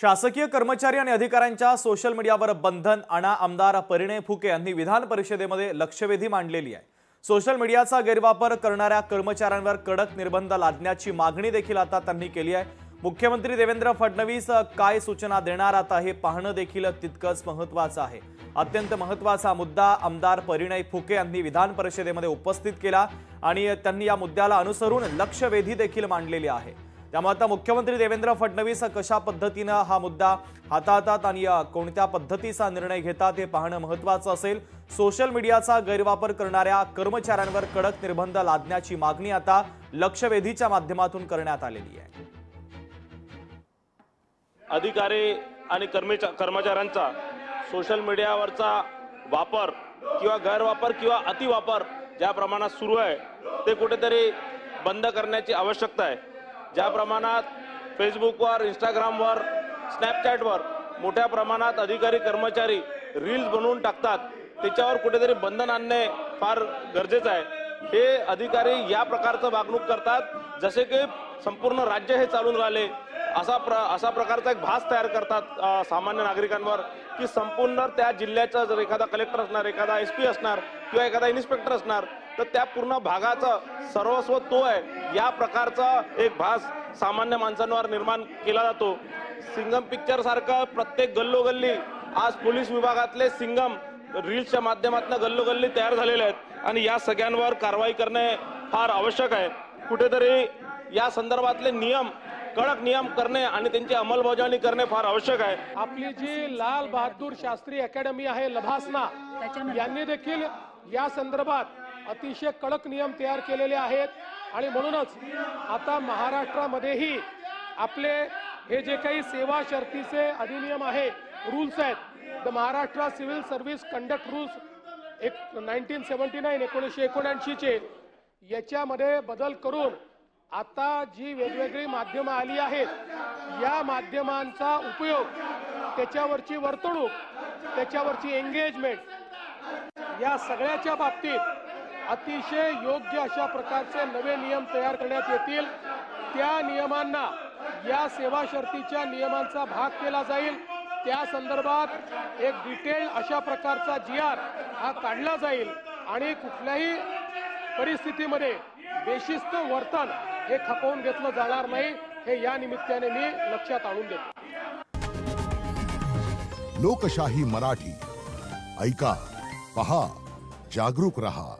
शासकीय कर्मचारी आणि अधिकाऱ्यांच्या सोशल मीडियावर बंधन आणा। आमदार परिणय फुके यांनी विधान परिषदेमध्ये लक्षवेधी मांडलेली आहे। सोशल मीडियाचा गैरवापर करणाऱ्या कर्मचाऱ्यांवर कडक निर्बंध लादण्याची मागणी देखील आता त्यांनी केली आहे। मुख्यमंत्री देवेंद्र फडणवीस काय सूचना देणार आता हे पाहणं देखील तितकंच महत्त्वाचं आहे। अत्यंत महत्त्वाचा मुद्दा आमदार परिणय फुके यांनी विधान परिषदेमध्ये उपस्थित केला आणि त्यांनी या मुद्द्याला अनुसरून लक्षवेधी देखील मांडलेली आहे। त्यामुळे आता मुख्यमंत्री देवेंद्र फडणवीस कशा पद्धतीने हा मुद्दा हाताळतात आणि कोणत्या पद्धतीचा निर्णय घेतात हे पाहणं महत्त्वाचं असेल। सोशल मीडियाचा गैरवापर करणाऱ्या कर्मचाऱ्यांवर कडक निर्बंध लादण्याची मागणी आता लक्षवेधीच्या माध्यमातून करण्यात आलेली आहे। अधिकारी आणि कर्मचाऱ्यांचा सोशल मीडियावरचा वापर किंवा गैरवापर किंवा अतिवापर ज्या प्रमाणात सुरू आहे ते कुठेतरी बंद करण्याची आवश्यकता आहे। ज्या प्रमाणात फेसबुकवर, इंस्टाग्रामवर, स्नॅपचॅटवर मोठ्या प्रमाणात अधिकारी कर्मचारी रील्स बनवून टाकतात, त्याच्यावर कुठेतरी बंधन आणणे फार गरजेचं आहे। हे अधिकारी या प्रकारचं वागणूक करतात जसे की संपूर्ण राज्य हे चालून राहिले असा प्रकारचा एक भास तयार करतात सामान्य नागरिकांवर की संपूर्ण त्या जिल्ह्याचा जर एखादा कलेक्टर असणार, एखादा एसपी असणार किंवा एखादा इन्स्पेक्टर असणार तर त्या पूर्ण भागाचा सर्वस्व तो आहे या प्रकारचा एक भास सामान्य माणसांवर निर्माण केला जातो। सिंगम पिक्चर सारखं प्रत्येक गल्लोगल्ली आज पोलीस विभागातले सिंगम रील्सच्या माध्यमातून गल्लोगल्ली तयार झालेले आहेत आणि या सगळ्यांवर कारवाई करणे फार आवश्यक आहे। कुठेतरी या संदर्भातले नियम कडक नियम करणे आणि त्यांची अंमलबजावणी करणे फार आवश्यक आहे। आपली जी लाल बहादूर शास्त्री अकॅडमी आहे लभासना, यांनी देखील या संदर्भात अतिशय कडक नियम तयार केलेले आहेत आणि म्हणूनच आता महाराष्ट्रामध्येही आपले हे जे काही सेवा शर्तीचे अधिनियम आहे, रूल्स आहेत, the Maharashtra civil service conduct rules 1979 चे याच्यामध्ये बदल करून आता जी वेगवेगळी माध्यमं आली आहेत या माध्यमांचा उपयोग, त्याच्यावरची वर्तणूक, त्याच्यावरची एंगेजमेंट या सगळ्याच्या बाबतीत अतिशय योग्य अशा प्रकारचे नवे नियम तयार करण्यात येतील। त्या नियमांना या सेवा शर्तीच्या नियमांचा भाग केला जाईल। त्या संदर्भात एक डिटेल अशा प्रकारचा GR हा काढला जाईल आणि कुठल्याही परिस्थितीमध्ये बेशिस्त वर्तन हे खपवून घेतलं जाणार नाही, हे या निमित्ताने मी लक्षात आणून देतो। लोकशाही मराठी ऐका, पहा, जागरूक रहा।